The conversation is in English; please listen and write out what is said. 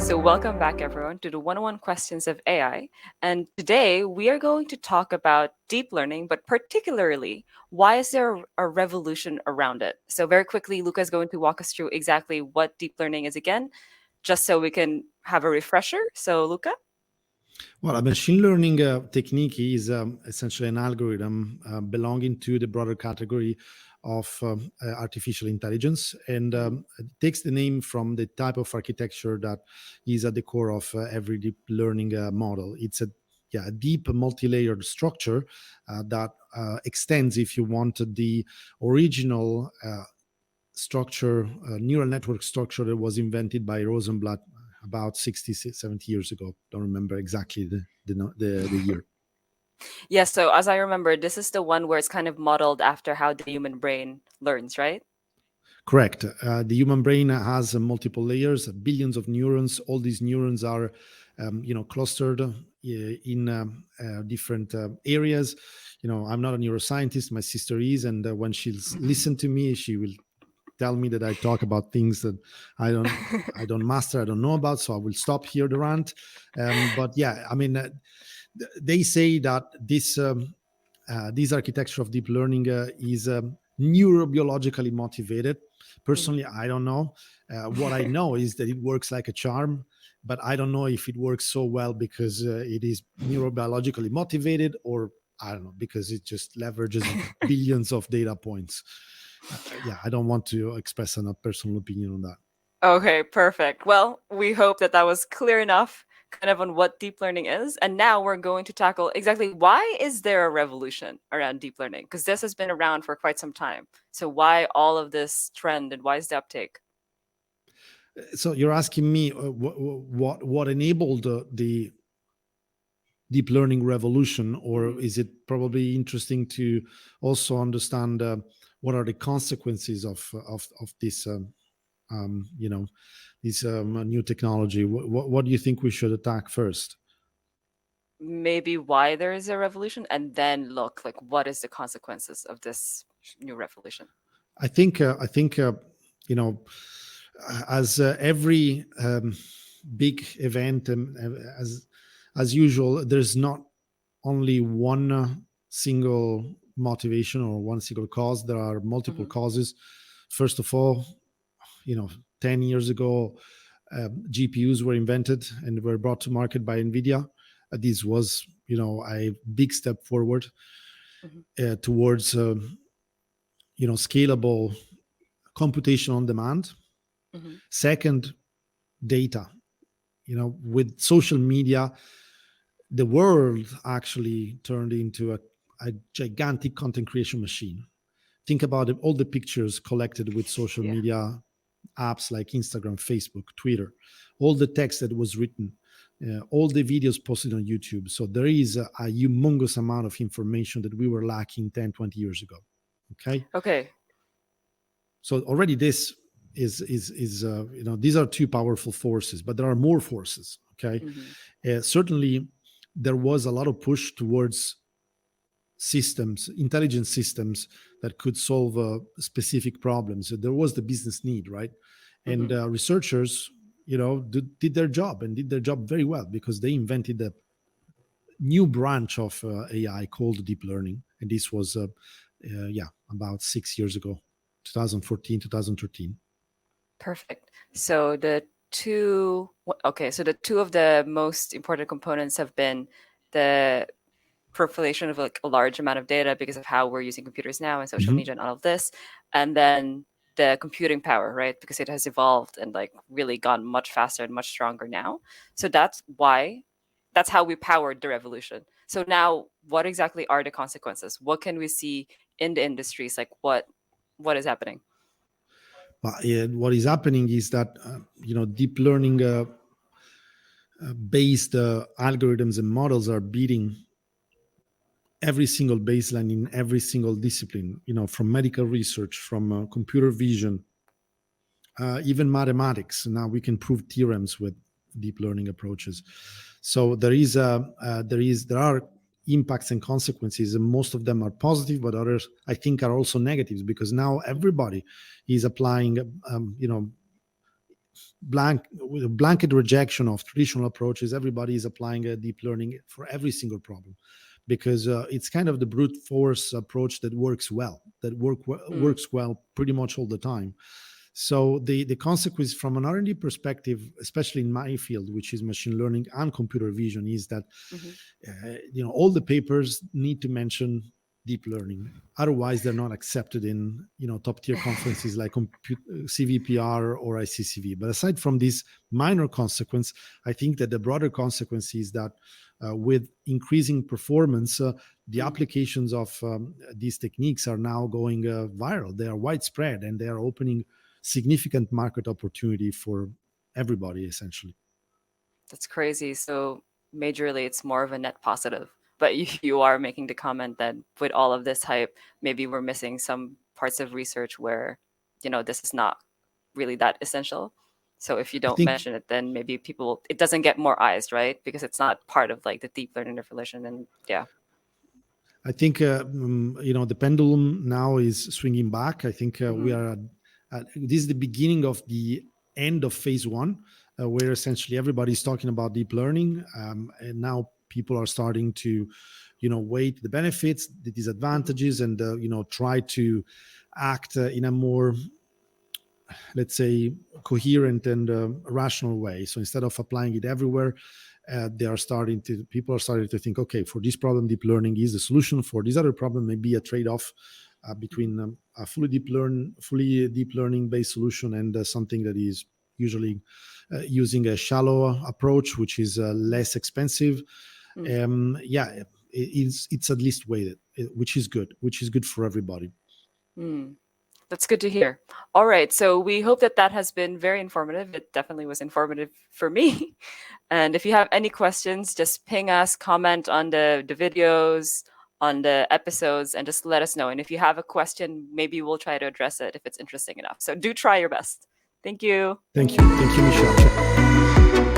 So, welcome back, everyone, to the 101 Questions of AI. And today we are going to talk about deep learning, but particularly why is there a revolution around it? So, very quickly, Luca is going to walk us through exactly what deep learning is again, just so we can have a refresher. So, Luca? Well, a machine learning technique is essentially an algorithm belonging to the broader category of artificial intelligence, and Mhm. it takes the name from the type of architecture that is at the core of every deep learning model. It's a deep multi-layered structure that extends, if you want, the original structure, neural network structure that was invented by Rosenblatt about 60, 70 years ago. Don't remember exactly the year. Yes, so as I remember, this is the one where it's kind of modeled after how the human brain learns, right? Correct. The human brain has multiple layers, billions of neurons. All these neurons are, clustered in different areas. I'm not a neuroscientist. My sister is, and when she'll listen to me, she will tell me that I talk about things that I don't master, I don't know about. So I will stop here the rant. But yeah, I mean, they say that this architecture of deep learning is neurobiologically motivated. Personally, I don't know. What I know is that it works like a charm, but I don't know if it works so well because it is neurobiologically motivated, or I don't know, because it just leverages billions of data points. Yeah, I don't want to express a personal opinion on that. Okay, perfect. Well, we hope that that was clear enough kind of on what deep learning is. And now we're going to tackle exactly why is there a revolution around deep learning? Because this has been around for quite some time. So why all of this trend and why is the uptake? So you're asking me what enabled the deep learning revolution, or Mhm. is it probably interesting to also understand what are the consequences of this you know this new technology? What do you think we should attack first? Maybe why there is a revolution and then look like what is the consequences of this new revolution? I think you know as every big event, as usual, there's not only one single motivation or one single cause. There are multiple Hmm. causes. First of all, you know 10 years ago, GPUs were invented and were brought to market by Nvidia. This was a big step forward Hmm. towards scalable computation on demand. Hmm. Second, data. With social media, the world actually turned into a gigantic content creation machine. Think about it, all the pictures collected with social Yeah. media apps like Instagram, Facebook, Twitter, all the text that was written, all the videos posted on YouTube. So there is a humongous amount of information that we were lacking 10, 20 years ago. Okay. Okay. So already this is these are two powerful forces, but there are more forces. Okay. Hmm. Certainly there was a lot of push towards systems, intelligent systems that could solve specific problems. So there was the business need, right? And Hmm. researchers, did their job and did their job very well because they invented a new branch of AI called deep learning. And this was, about 6 years ago, 2014, 2013. Perfect. So so the two of the most important components have been the proliferation of like a large amount of data because of how we're using computers now and social Mhm. media and all of this, and then the computing power, right? Because it has evolved and like really gone much faster and much stronger now. So that's how we powered the revolution. So now, what exactly are the consequences? What can we see in the industries? Like what is happening? But what is happening is that deep learning based algorithms and models are beating every single baseline in every single discipline, from medical research, from computer vision, even mathematics. Now we can prove theorems with deep learning approaches. So there are impacts and consequences, and most of them are positive, but others I think are also negatives because now everybody is applying with a blanket rejection of traditional approaches. Everybody is applying a deep learning for every single problem because it's kind of the brute force approach that works well, Mm, works well pretty much all the time. So the consequence from an R&D perspective, especially in my field, which is machine learning and computer vision, is that hmm all the papers need to mention deep learning. Otherwise, they're not accepted in top tier conferences like CVPR or ICCV. But aside from this minor consequence, I think that the broader consequence is that with increasing performance, the mm, applications of these techniques are now going viral. They are widespread and they are opening significant market opportunity for everybody, essentially. that's crazy. So majorly, it's more of a net positive. But you are making the comment that with all of this hype, maybe we're missing some parts of research where, this is not really that essential. So if you I don't think mention it, then maybe it doesn't get more eyes, right? Because it's not part of like the deep learning revolution. And yeah. the pendulum now is swinging back. I think we Hmm are this is the beginning of the end of phase one, where essentially everybody is talking about deep learning, and now people are starting to, weigh the benefits, the hmm disadvantages, and try to act in a more, let's say, coherent and rational way. So instead of applying it everywhere, people are starting to think, okay, for this problem, deep learning is the solution. For this other problem, maybe a trade-off hmm between a fully deep learning based solution and something that is usually using a shallow approach, which is hmm less expensive. mm It's at least weighted, which is good for everybody. mm. That's good to hear. All right. So we hope that that has been very informative. It definitely was informative for me. And if you have any questions, just ping us, comment on the videos, on the episodes, and just let us know. And if you have a question, maybe we'll try to address it if it's interesting enough. So do try your best. Thank you. Thank you, Michelle.